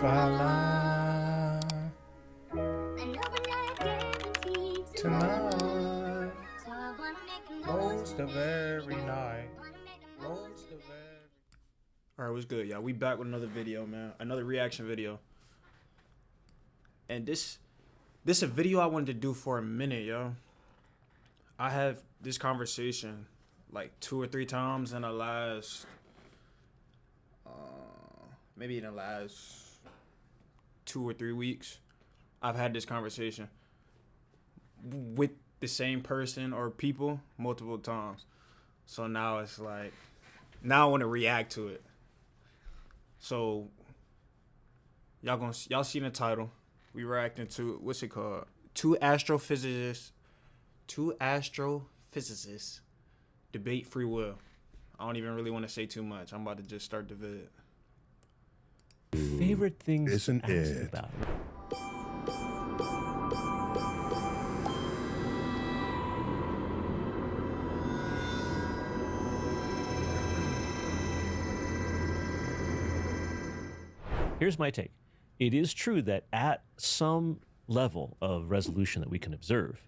Voila. Tonight. Most of every night. Most of every. Alright, what's good, y'all? We back with another video, man. Another reaction video. And this a video I wanted to do for a minute, yo. I have this conversation like 2 or 3 times in the last maybe in the last 2 or 3 weeks. I've had this conversation with the same person or people multiple times. So now it's like, now I want to react to it. So y'all seen the title. We reacting to, what's it called? Two astrophysicists debate free will. I don't even really want to say too much. I'm about to just start the vid. Favorite things Isn't to ask it? about. Here's my take. It is true that at some level of resolution that we can observe,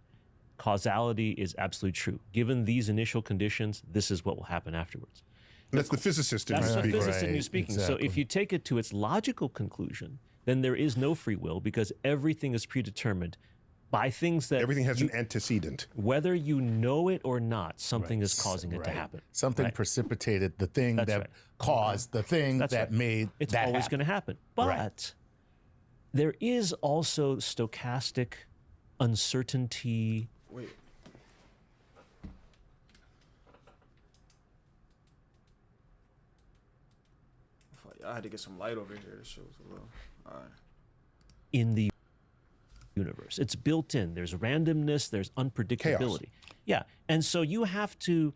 causality is absolutely true. Given these initial conditions, this is what will happen afterwards. That's the physicist in you That's the speaking. physicist in you speaking. So if you take it to its logical conclusion, then there is no free will because everything is predetermined by things that Everything has an antecedent. whether you know it or not, something is causing it to happen. Something precipitated the thing That's that right. caused the thing That's that right. made It's that always happen. going to happen. But there is also stochastic uncertainty. Wait. I had to get some light over here. This shit was a little. All right. In the universe. It's built in. There's randomness, there's unpredictability. Yeah. And so you have to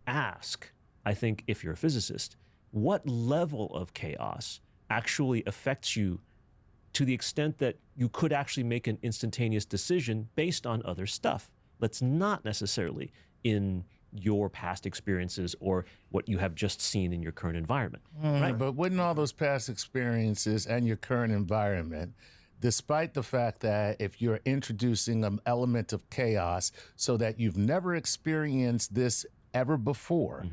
ask, I think, if you're a physicist, what level of chaos actually affects you to the extent that you could actually make an instantaneous decision based on other stuff that's not necessarily in your past experiences or what you have just seen in your current environment. Right? But wouldn't all those past experiences and your current environment, despite the fact that if you're introducing an element of chaos so that you've never experienced this ever before,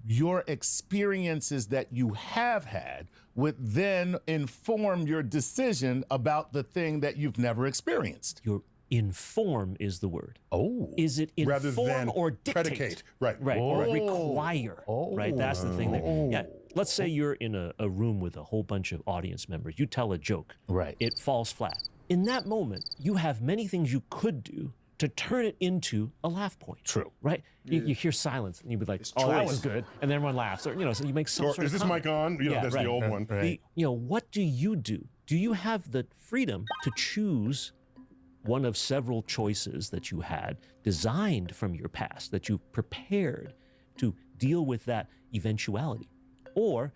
your experiences that you have had would then inform your decision about the thing that you've never experienced. Your inform is the word. Oh. Is it inform Rather than or dictate? predicate. Right. Right, or require. Right, that's the thing there. Yeah, let's say you're in a room with a whole bunch of audience members. You tell a joke. Right. It falls flat. In that moment, you have many things you could do to turn it into a laugh point. True. Right? You hear silence, and you'd be like, "Oh, that was good," and then everyone laughs. Or so you make some Or sort is of this comment. mic on? You know, that's the old one. Right. What do you do? Do you have the freedom to choose one of several choices that you had designed from your past, that you prepared to deal with that eventuality? Or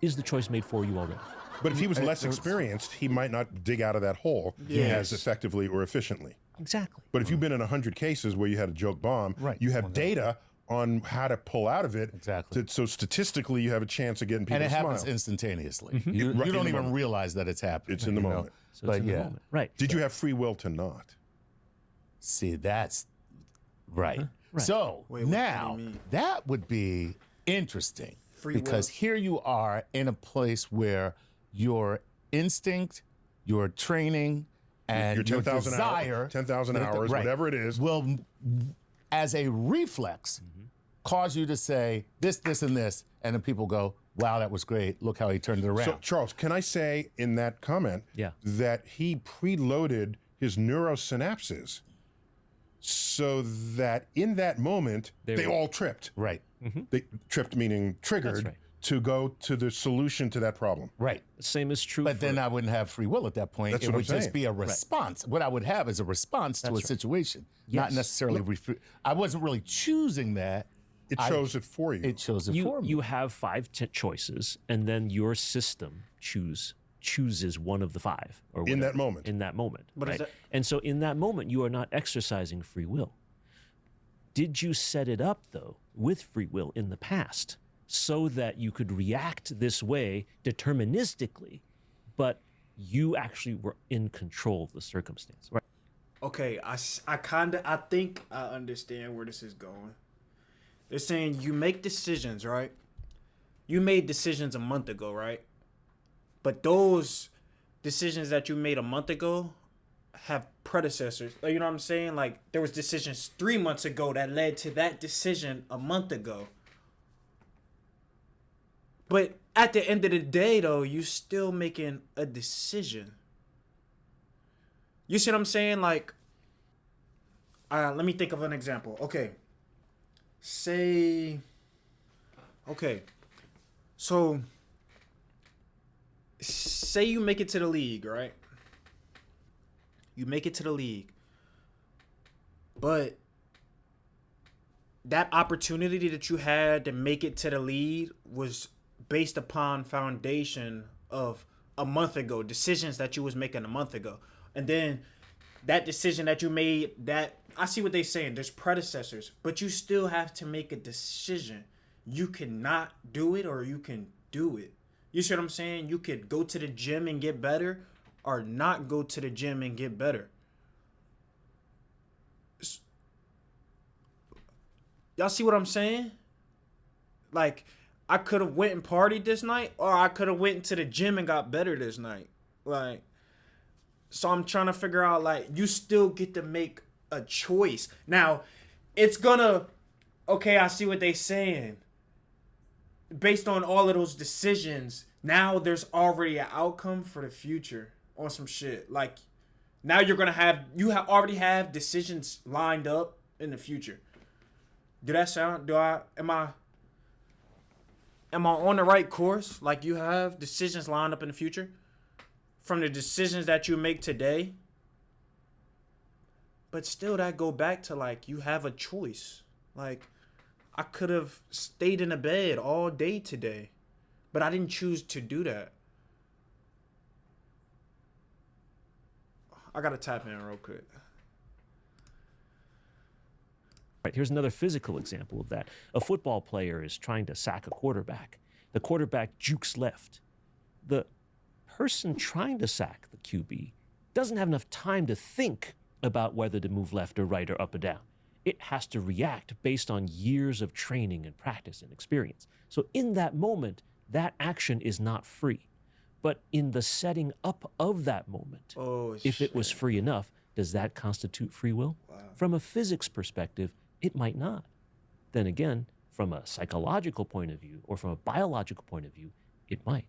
is the choice made for you already? But if he was less experienced, he might not dig out of that hole as effectively or efficiently. Exactly. But if you've been in 100 cases where you had a joke bomb, you have data on how to pull out of it. Exactly. So statistically, you have a chance of getting people And it to smile. happens instantaneously. Right You in the don't even moment. realize that it's happening. It's in the you know? moment. So But it's in the yeah. moment. Right. Did you have free will to not? See, that's right. Right. So Wait, what now do you mean? that would be interesting Free because will. here you are in a place where your instinct, your training, and Your your 10,000 desire, hours, 10,000 hours, whatever it is. will, as a reflex, cause you to say this, this, and this, and then people go, "Wow, that was great! Look how he turned it around." So, Charles, can I say in that comment that he preloaded his neurosynapses so that in that moment, they all tripped. right, They tripped meaning triggered That's right. to go to the solution to that problem. right. Same is true But for, then I wouldn't have free will at that point. That's It what would I'm just saying. be a response. What I would have is a response to a situation, not necessarily. I wasn't really choosing that. It chose it for you. It chose it for me. you have 5 choices, and then your system chooses one of the 5 or In whatever, that moment. in that moment, But is right? that- And so in that moment you are not exercising free will. Did you set it up though with free will in the past so that you could react this way deterministically but you actually were in control of the circumstance, right? Okay, I think I understand where this is going. They're saying you make decisions, right? You made decisions a month ago, right? But those decisions that you made a month ago have predecessors. You know what I'm saying? Like, there was decisions 3 months ago that led to that decision a month ago. But at the end of the day, though, you still making a decision. You see what I'm saying? Like, let me think of an example. Okay. So, say you make it to the league, right? You make it to the league. But that opportunity that you had to make it to the league was based upon foundation of a month ago, decisions that you was making a month ago. And then that decision that you made, that I see what they're saying, there's predecessors, but you still have to make a decision. You cannot do it or you can do it. You see what I'm saying? You could go to the gym and get better or not go to the gym and get better. Y'all see what I'm saying? Like, I could have went and partied this night, or I could have went to the gym and got better this night. Like, so I'm trying to figure out, like, you still get to make a choice. Now, it's gonna, okay, I see what they saying. Based on all of those decisions, now there's already an outcome for the future on some shit. Like, now you're gonna have, already have decisions lined up in the future. Do that sound, am I on the right course? Like, you have decisions lined up in the future from the decisions that you make today. But still, that go back to, like, you have a choice. Like, I could have stayed in the bed all day today, but I didn't choose to do that. I gotta tap in real quick. Right, here's another physical example of that. A football player is trying to sack a quarterback. The quarterback jukes left. The person trying to sack the QB doesn't have enough time to think about whether to move left or right or up or down. It has to react based on years of training and practice and experience. So in that moment, that action is not free. But in the setting up of that moment, if it was free enough, does that constitute free will? Wow. From a physics perspective, it might not. Then again, from a psychological point of view or from a biological point of view, it might.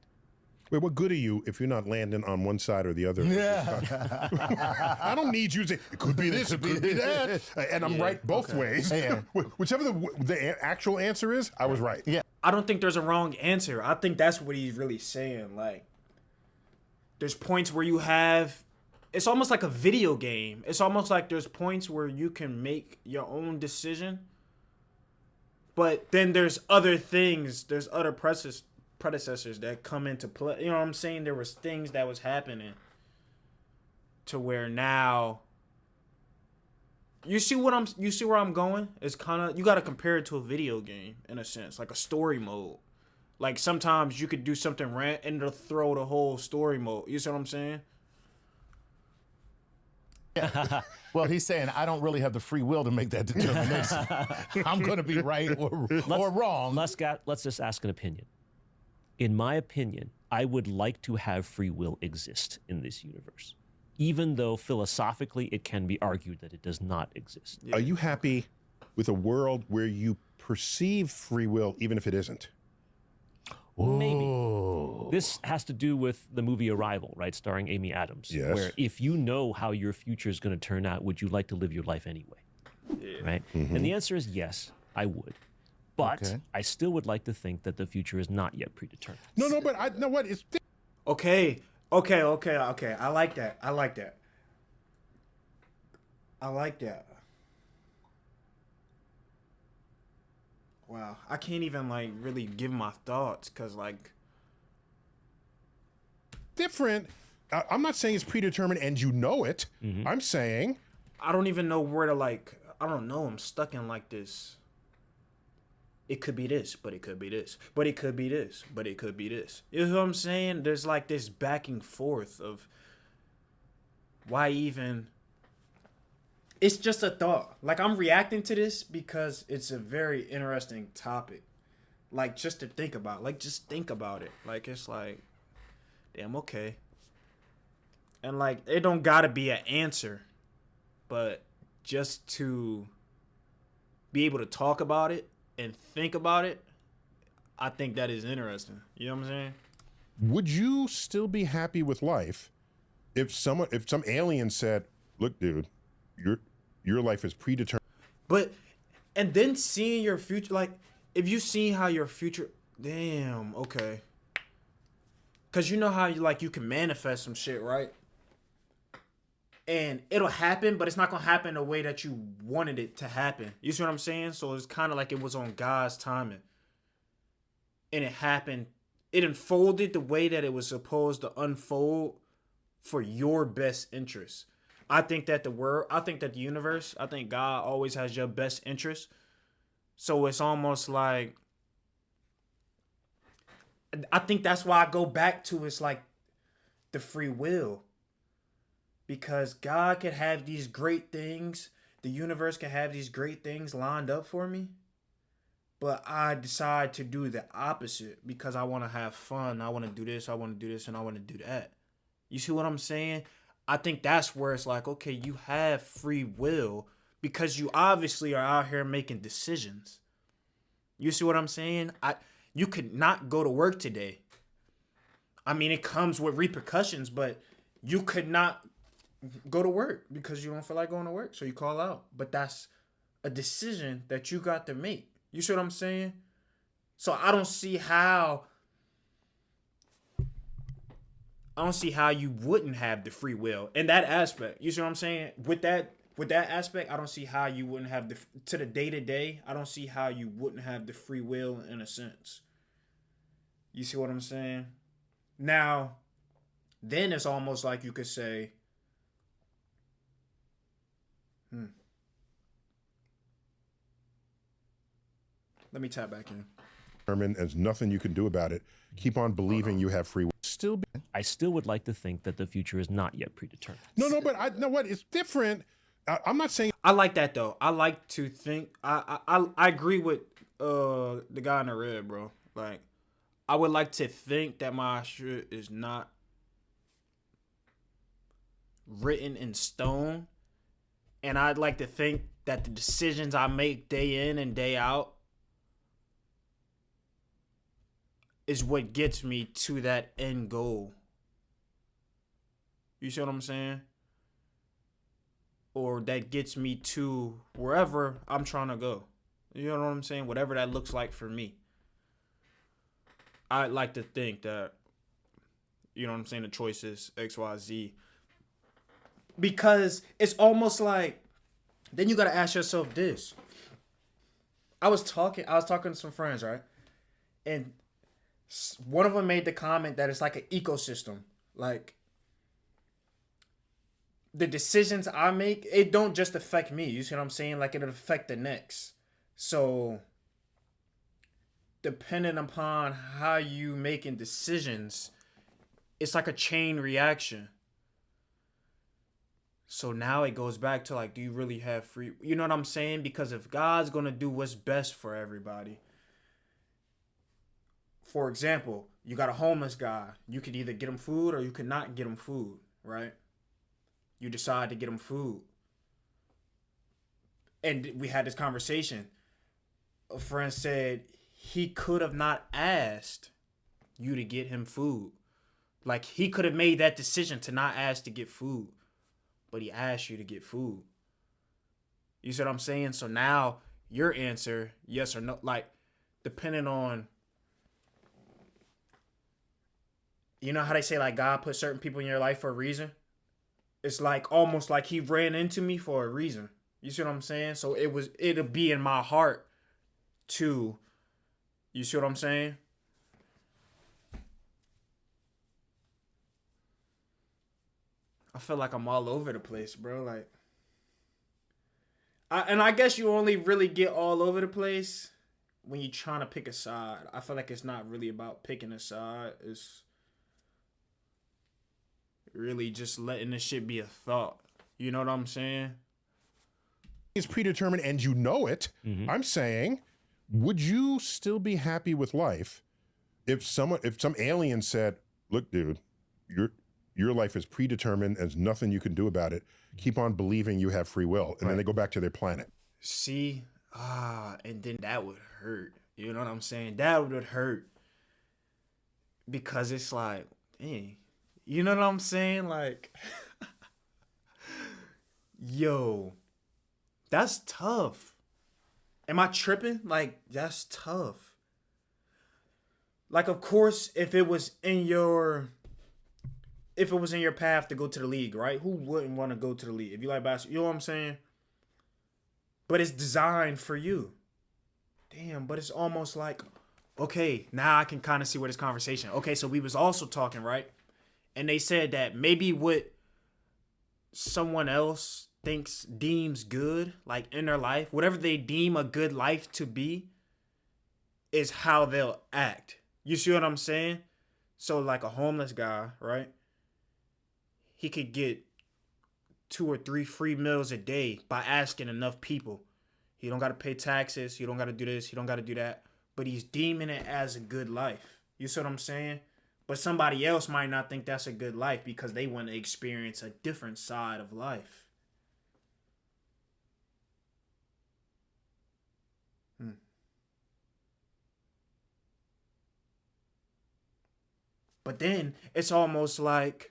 Wait, what good are you if you're not landing on one side or the other? Yeah. I don't need you to say, it could be this, it could be that. And I'm right both ways. Yeah. Whichever the actual answer is, I was right. Yeah. I don't think there's a wrong answer. I think that's what he's really saying. Like, there's points where you have, it's almost like a video game. It's almost like there's points where you can make your own decision. But then there's other things, there's other predecessors that come into play. You know what I'm saying? There was things that was happening to where now you see where I'm going? It's kind of, you got to compare it to a video game in a sense, like a story mode. Like, sometimes you could do something and it'll throw the whole story mode. You see what I'm saying? Yeah. Well, he's saying I don't really have the free will to make that determination. I'm going to be right or wrong. Let's just ask an opinion. In my opinion, I would like to have free will exist in this universe, even though philosophically it can be argued that it does not exist. Are you happy with a world where you perceive free will even if it isn't? Maybe. This has to do with the movie Arrival, right, starring Amy Adams. Yes. Where if you know how your future is going to turn out, would you like to live your life anyway? Yeah. Right? Mm-hmm. And the answer is yes, I would. But I still would like to think that the future is not yet predetermined. No, but I know what it's. Okay. I like that. I like that. Wow, I can't even like really give my thoughts because like different. I'm not saying it's predetermined and you know it. Mm-hmm. I'm saying I don't even know where to like. I don't know. I'm stuck in like this. it could be this, but it could be this, but it could be this, but it could be this. You know what I'm saying? There's like this back and forth of why even. It's just a thought. Like, I'm reacting to this because it's a very interesting topic. Like, just to think about. Like, just think about it. Like, it's like, damn, okay. And like, it don't gotta be an answer, but just to be able to talk about it and think about it, I think that is interesting. You know what I'm saying? Would you still be happy with life if some alien said, "Look, dude, your life is predetermined." But, and then seeing your future, like, if you see how your future, damn, okay. Cause you know how you can manifest some shit, right? And it'll happen, but it's not gonna happen the way that you wanted it to happen. You see what I'm saying? So it's kind of like it was on God's timing. And it happened. It unfolded the way that it was supposed to unfold for your best interest. I think that the universe, I think God always has your best interest. So it's almost like, I think that's why I go back to, it's like the free will. Because God could have these great things, the universe can have these great things lined up for me, but I decide to do the opposite because I want to have fun. I want to do this, I want to do this, and I want to do that. You see what I'm saying? I think that's where it's like, okay, you have free will because you obviously are out here making decisions. You see what I'm saying? You could not go to work today. I mean, it comes with repercussions, but you could not go to work because you don't feel like going to work, so you call out. But that's a decision that you got to make. You see what I'm saying? So I don't see how you wouldn't have the free will in that aspect. You see what I'm saying? With that aspect, I don't see how you wouldn't have to the day to day. I don't see how you wouldn't have the free will in a sense. You see what I'm saying? Now, then it's almost like you could say, let me tap back in. There's nothing you can do about it. Keep on believing you have free will. I still would like to think that the future is not yet predetermined. No, but I know what, it's different. I'm not saying. I like that though. I like to think. I agree with the guy in the red, bro. Like, I would like to think that my shit is not written in stone, and I'd like to think that the decisions I make day in and day out is what gets me to that end goal. You see what I'm saying? Or that gets me to wherever I'm trying to go. You know what I'm saying? Whatever that looks like for me. I'd like to think that, you know what I'm saying, the choice is X, Y, Z. Because it's almost like, then you got to ask yourself this. I was talking to some friends, right? And one of them made the comment that it's like an ecosystem. Like, the decisions I make, it don't just affect me. You see what I'm saying? Like, it'll affect the next. So, depending upon how you making decisions, it's like a chain reaction. So now it goes back to like, do you really have free? You know what I'm saying? Because if God's going to do what's best for everybody. For example, you got a homeless guy. You could either get him food or you could not get him food, right? You decide to get him food. And we had this conversation. A friend said he could have not asked you to get him food. Like, he could have made that decision to not ask to get food, but he asked you to get food. You see what I'm saying? So now your answer, yes or no, like, depending on, you know how they say, like, God put certain people in your life for a reason? It's like almost like he ran into me for a reason. You see what I'm saying? So it'll be in my heart to, you see what I'm saying? I feel like I'm all over the place, bro. Like, I guess you only really get all over the place when you're trying to pick a side, I feel like it's not really about picking a side. It's really just letting this shit be a thought. You know what I'm saying? It's predetermined and you know it. I'm saying, would you still be happy with life if some alien said, look, dude, your life is predetermined, there's nothing you can do about it. Keep on believing you have free will. And then they go back to their planet. See? And then that would hurt. You know what I'm saying? That would hurt. Because it's like, dang. You know what I'm saying? Like, yo, that's tough. Am I tripping? Like, that's tough. Like, of course, if it was in your path to go to the league, right? Who wouldn't want to go to the league? If you like basketball, you know what I'm saying? But it's designed for you. Damn, but it's almost like, okay, now I can kind of see where this conversation. Okay, so we was also talking, right? And they said that maybe what someone else deems good, like in their life, whatever they deem a good life to be, is how they'll act. You see what I'm saying? So like a homeless guy, right? He could get 2 or 3 free meals a day by asking enough people. He don't got to pay taxes. He don't got to do this. He don't got to do that. But he's deeming it as a good life. You see what I'm saying? But somebody else might not think that's a good life because they want to experience a different side of life. But then it's almost like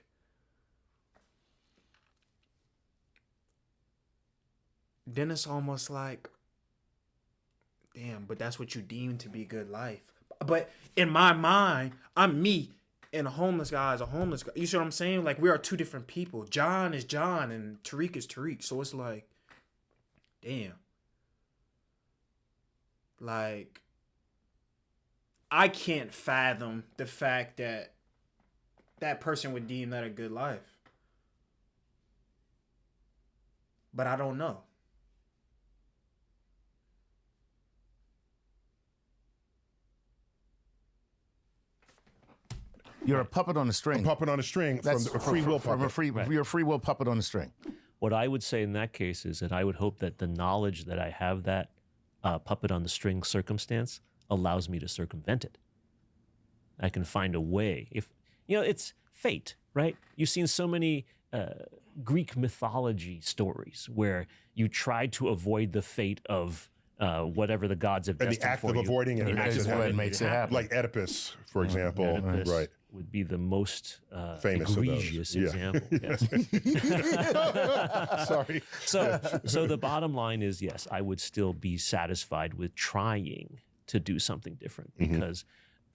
damn, but that's what you deem to be good life. But in my mind, I'm me, and a homeless guy is a homeless guy. You see what I'm saying? Like, we are 2 different people. John is John, and Tariq is Tariq. So it's like, damn. Like, I can't fathom the fact that that person would deem that a good life. But I don't know. You're a puppet on a string. A puppet on a string from a free will puppet. You're a free will puppet on a string. What I would say in that case is that I would hope that the knowledge that I have that puppet on the string circumstance allows me to circumvent it. I can find a way. If it's fate, right? You've seen so many Greek mythology stories where you try to avoid the fate of whatever the gods have destined for you. And the act of avoiding it, makes it happen. Like Oedipus, for example. Oedipus Right. would be the most Famous egregious of those. Yeah. example. Yes. Sorry. So the bottom line is, yes, I would still be satisfied with trying to do something different because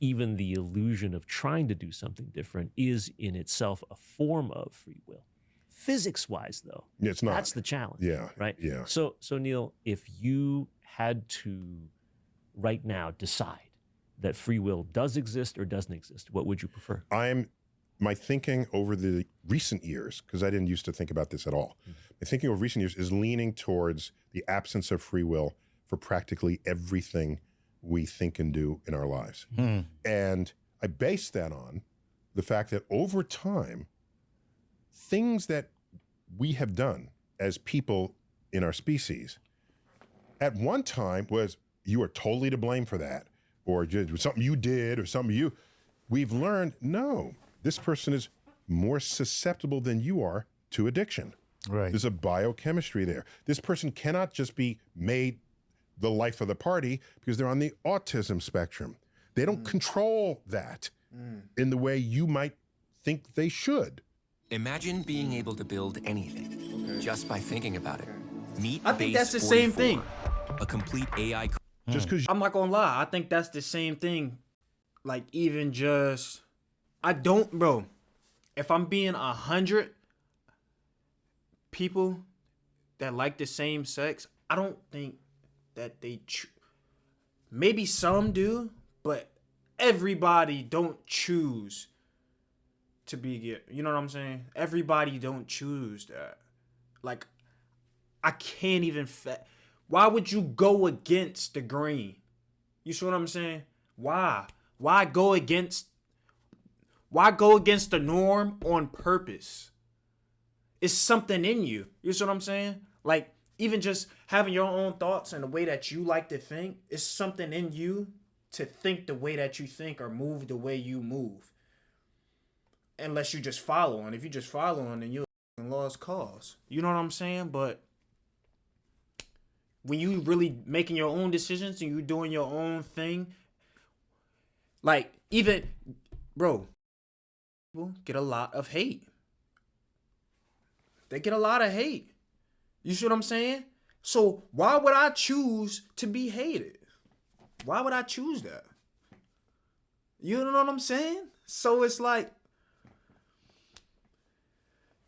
even the illusion of trying to do something different is in itself a form of free will. Physics-wise, though, It's not. that's the challenge. Yeah. Right? Yeah. So Neil, if you had to right now decide that free will does exist or doesn't exist, what would you prefer? My thinking over the recent years, because I didn't used to think about this at all, my thinking over recent years is leaning towards the absence of free will for practically everything we think and do in our lives. And I base that on the fact that over time, things that we have done as people in our species, at one time was you are totally to blame for that, or just something you did, or something we've learned, no, this person is more susceptible than you are to addiction. Right. There's a biochemistry there. This person cannot just be made the life of the party because they're on the autism spectrum. They don't control that in the way you might think they should. Imagine being able to build anything just by thinking about it. Meet I think Base that's the same 44, thing. a complete AI. Just because I'm not gonna lie. I think that's the same thing. Like, even just, bro, if I'm being 100 people that like the same sex, I don't think that they, maybe some do, but everybody don't choose to be gay. You know what I'm saying? Everybody don't choose that. Like, I can't even, why would you go against the grain? You see what I'm saying? Why? Why go against the norm on purpose? It's something in you. You see what I'm saying? Like, even just having your own thoughts and the way that you like to think, it's something in you to think the way that you think or move the way you move. Unless you just follow. And if you just follow, then you're a lost cause. You know what I'm saying? But when you really making your own decisions and you doing your own thing, like, even, bro, people get a lot of hate. They get a lot of hate. You see what I'm saying? So why would I choose to be hated? Why would I choose that? You know what I'm saying? So it's like,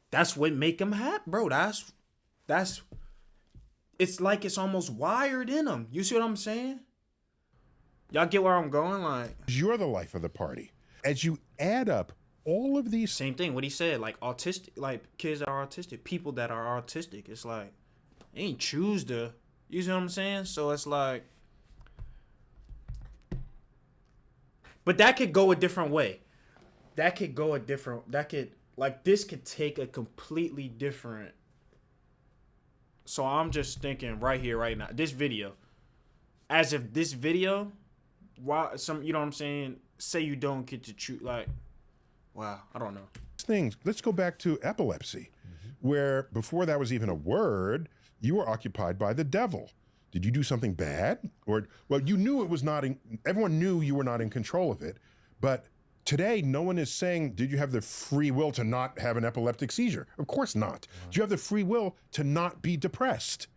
that's what make them happy, bro. That's it's like it's almost wired in them. You see what I'm saying? Y'all get where I'm going? Like, You're the life of the party. As you add up all of these, same thing. What he said, like autistic, like kids that are autistic, people that are autistic. It's like they ain't choose to. You see what I'm saying? So it's like, but that could go a different way. That could like this could take a completely different. So I'm just thinking right here, right now, this video, as if this video, why you know what I'm saying? Say you don't get to choose, like, wow, I don't know. things, let's go back to epilepsy, where before that was even a word, you were occupied by the devil. Did you do something bad? Or, well, you knew it was not, everyone knew you were not in control of it, but today, no one is saying, did you have the free will to not have an epileptic seizure? Of course not. Do you have the free will to not be depressed?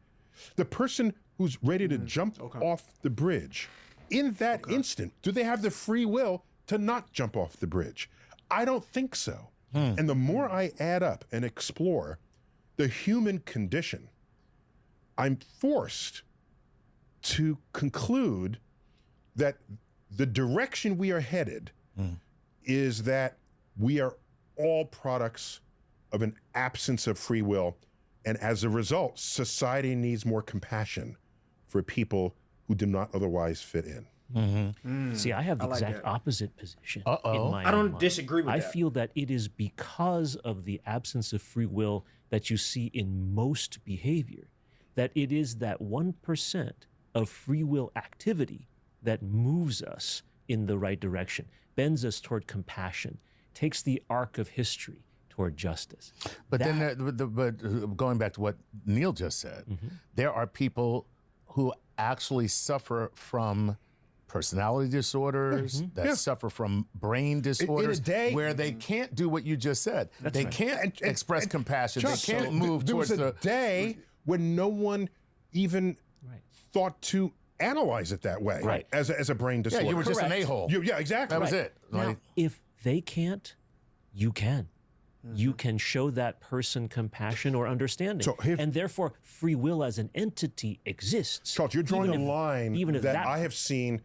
The person who's ready to jump off the bridge, in that instant, do they have the free will to not jump off the bridge? I don't think so. And the more I add up and explore the human condition, I'm forced to conclude that the direction we are headed is that we are all products of an absence of free will. And as a result, society needs more compassion for people who do not otherwise fit in. See, I have the like exact that. opposite position. In my I own don't mind. disagree with I that. feel that it is because of the absence of free will that you see in most behavior, that it is that 1% of free will activity that moves us in the right direction, bends us toward compassion, takes the arc of history toward justice. But but going back to what Neil just said, there are people who actually suffer from personality disorders, that suffer from brain disorders, day- where they can't do what you just said. They can't express compassion. Chuck, They can't move there towards was a the day when no one even thought to analyze it that way, Right. as a brain Yeah, disorder. you were just an Correct. a-hole. Yeah, exactly. That was it. Now, Like, if they can't, you can. You can show that person compassion or understanding. So if- and therefore, free will as an entity exists. Charles, you're drawing Even a if- line even if that I have seen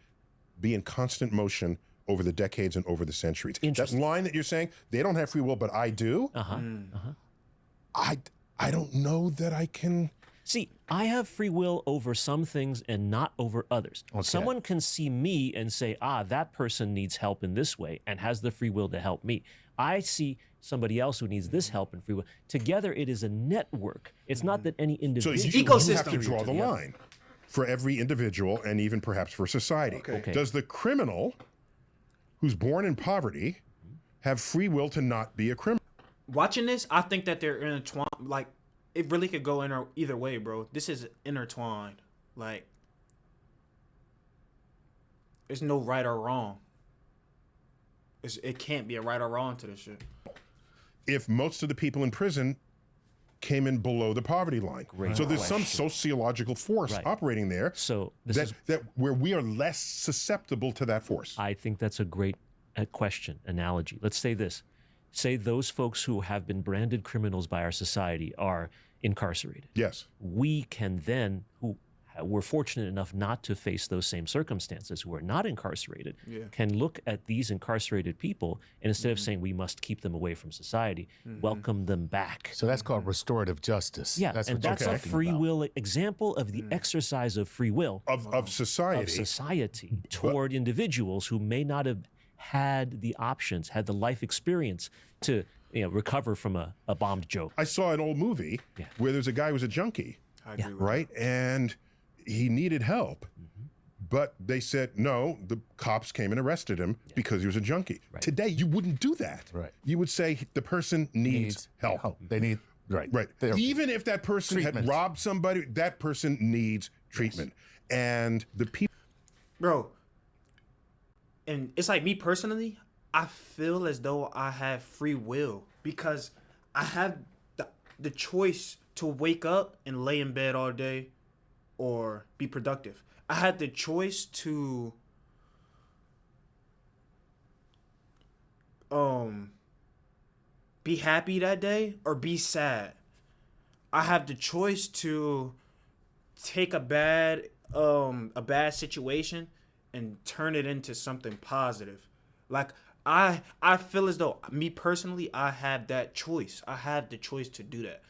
be in constant motion over the decades and over the centuries. That Interesting. line that you're saying, they don't have free will, but I do. I don't know that I can. See, I have free will over some things and not over others. Someone can see me and say, that person needs help in this way and has the free will to help me. I see somebody else who needs this help and free will. Together, it is a network. It's not that any So individual. you have to ecosystem. draw the line for every individual and even perhaps for society. Okay. Does the criminal who's born in poverty have free will to not be a criminal? Watching this, I think that they're intertwined. Like, it really could go either way, bro. This is intertwined. Like, there's no right or wrong. It can't be a right or wrong to this shit. If most of the people in prison came in below the poverty line. So there's some sociological force operating there So this is that where we are less susceptible to that force. I think that's a great question, analogy. Let's say this. Say those folks who have been branded criminals by our society are incarcerated. Yes. We can then, who were fortunate enough not to face those same circumstances, who are not incarcerated, Yeah. can look at these incarcerated people and instead of saying we must keep them away from society, welcome them back. So that's called restorative justice. Yeah, that's and what you're that's a talking free about. will example of the exercise of free will of society. of society toward individuals who may not have had the options, had the life experience to recover from a bombed joke. I saw an old movie where there's a guy who was a junkie, I agree with right? And he needed help. But they said, no, the cops came and arrested him because he was a junkie. Right. Today, you wouldn't do that. Right. You would say the person needs help. They need, right. Right. Therapy. Even if that person Treatment. had robbed somebody, that person needs treatment. And the people. Bro, and it's like me personally, I feel as though I have free will because I have the choice to wake up and lay in bed all day or be productive. I had the choice to be happy that day or be sad. I have the choice to take a bad situation and turn it into something positive. Like I feel as though me personally, I have that choice. I have the choice to do that.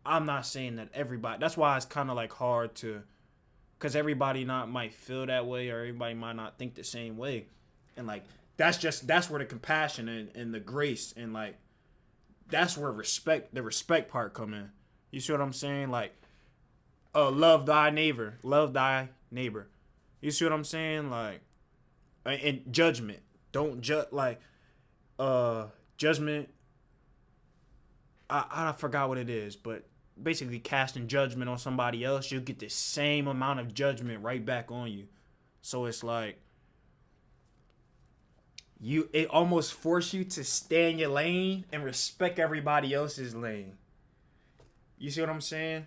I'm not saying that everybody. That's why it's kind of like hard to, because everybody might feel that way or everybody might not think the same way, and like that's where the compassion and the grace and like that's where the respect part come in. You see what I'm saying? Like, love thy neighbor. You see what I'm saying? Like, and judgment. Don't judge. Like, judgment. I forgot what it is, but basically casting judgment on somebody else, you'll get the same amount of judgment right back on you. So it's like it almost force you to stay in your lane and respect everybody else's lane. You see what I'm saying?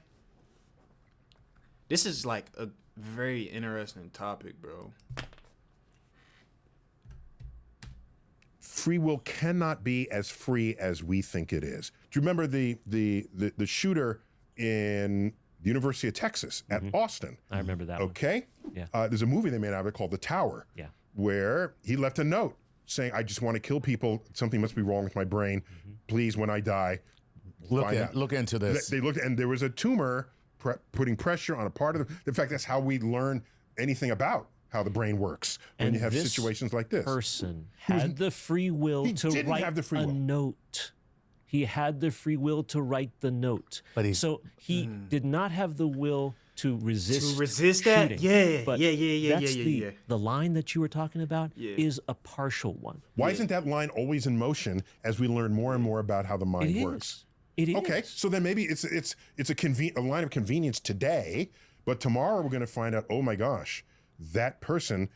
This is like a very interesting topic, bro. Free will cannot be as free as we think it is. Do you remember the shooter in the University of Texas at Austin? I remember that one. Okay? Yeah. There's a movie they made out of it called The Tower. Yeah. Where he left a note saying, I just want to kill people. Something must be wrong with my brain. Please, when I die, Look into this. They looked, and there was a tumor putting pressure on a part of in fact, that's how we learn anything about how the brain works when And you have this situations like this. Person had the free will He to didn't write have the free a will. note. He had the free will to write the note. But he- so he did not have the will to resist. To resist that? shooting. Yeah, But yeah. that's Yeah. the line that you were talking about Yeah. is a partial one. Why isn't that line always in motion as we learn more and more about how the mind It works? is. It is. Okay, so then maybe it's a line of convenience today, but tomorrow we're going to find out, oh my gosh, that person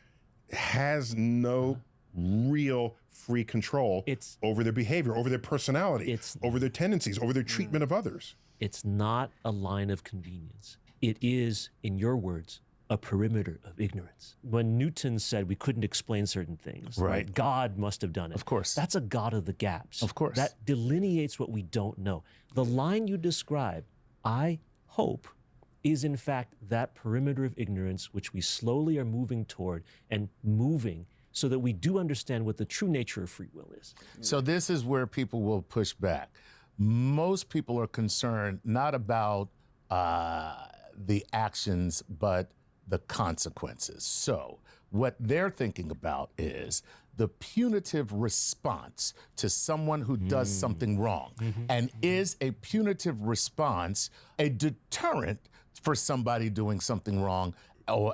has no real free control over their behavior, over their personality, over their tendencies, over their treatment of others. It's not a line of convenience. It is, in your words, a perimeter of ignorance. When Newton said we couldn't explain certain things, Right. God must have done it. Of course. That's a God of the gaps. Of course. That delineates what we don't know. The line you describe, I hope, is in fact that perimeter of ignorance which we slowly are moving toward and moving so that we do understand what the true nature of free will is. So this is where people will push back. Most people are concerned not about the actions, but the consequences. So what they're thinking about is the punitive response to someone who does something wrong. And is a punitive response a deterrent for somebody doing something wrong or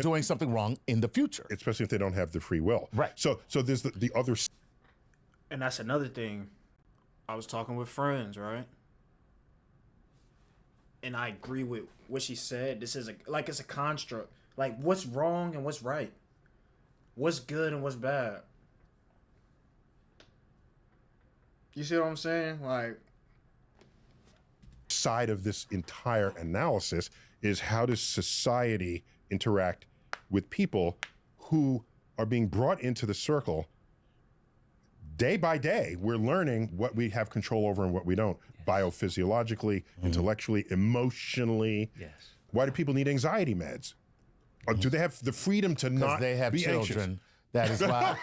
doing something wrong in the future? Especially if they don't have the free will. Right. So there's the other. And that's another thing. I was talking with friends, right? And I agree with what she said. This is it's a construct. Like, what's wrong and what's right? What's good and what's bad? You see what I'm saying? Like, side of this entire analysis is how does society interact with people who are being brought into the circle day by day. We're learning what we have control over and what we don't, biophysiologically, intellectually, emotionally. Yes. Why do people need anxiety meds? Or do they have the freedom to Because not they have be children. anxious? That is why.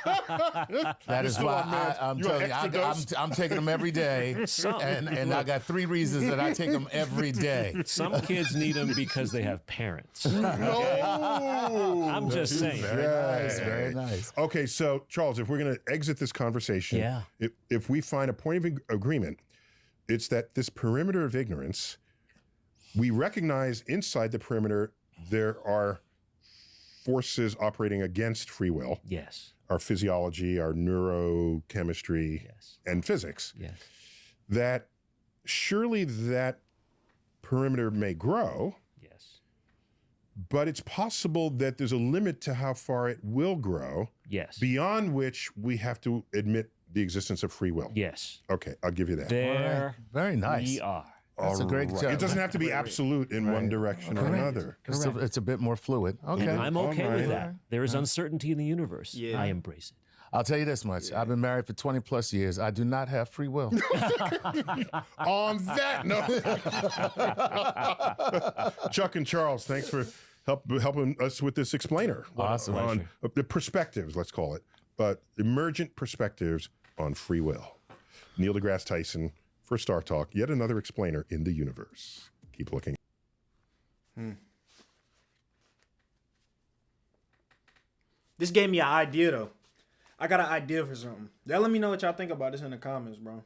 That is still on why meds. I'm You telling on you, extra dose? I'm taking them every day, and I got 3 reasons that I take them every day. Some kids need them because they have parents. No. I'm just saying. Very nice, very nice. Okay, so Charles, if we're going to exit this conversation, Yeah. if we find a point of agreement, it's that this perimeter of ignorance, we recognize inside the perimeter there are forces operating against free will, Yes. our physiology, our neurochemistry, Yes. and physics, Yes. that surely that perimeter may grow, Yes. but it's possible that there's a limit to how far it will grow, Yes. beyond which we have to admit the existence of free will. Yes. Okay, I'll give you that. There Very nice. we are. That's a great job. It doesn't have to be absolute in one direction or another. It's a bit more fluid. Okay. I'm okay with Alright. that. There is uncertainty in the universe. Yeah. I embrace it. I'll tell you this much. I've been married for 20 plus years. I do not have free will. On that note, Chuck and Charles, thanks for helping us with this explainer. Awesome. On the perspectives, let's call it, but emergent perspectives on free will. Neil deGrasse Tyson for Star Talk, yet another explainer in the universe. Keep looking. This gave me an idea, though. I got an idea for something. Y'all let me know what y'all think about this in the comments, bro.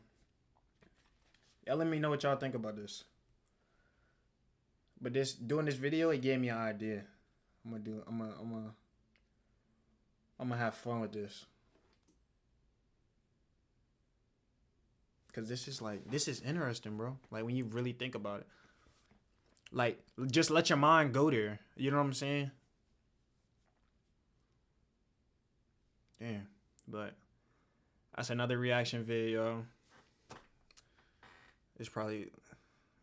Y'all let me know what y'all think about this. But doing this video, it gave me an idea. I'm gonna have fun with this. Cause this is interesting, bro. Like when you really think about it. Like, just let your mind go there. You know what I'm saying? Damn. But that's another reaction video. It's probably,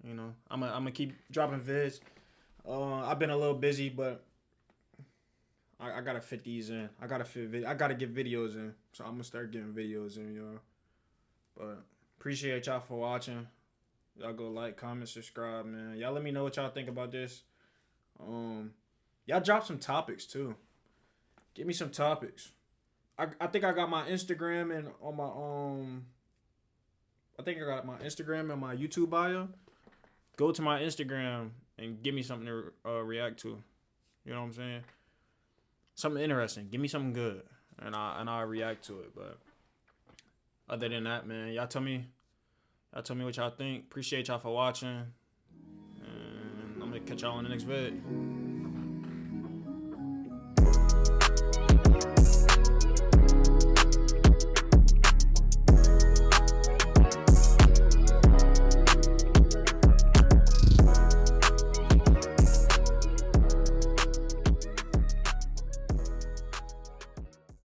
you know, I'm gonna keep dropping vids. I've been a little busy, but I gotta fit these in. I gotta get videos in. So I'm gonna start getting videos in, y'all. But appreciate y'all for watching. Y'all go like, comment, subscribe, man. Y'all let me know what y'all think about this. Y'all drop some topics too. Give me some topics. I think I got my Instagram and on my I think I got my Instagram and my YouTube bio. Go to my Instagram and give me something to react to. You know what I'm saying? Something interesting. Give me something good, and I'll react to it. But other than that, man, y'all tell me what y'all think. Appreciate y'all for watching, and I'm gonna catch y'all on the next vid.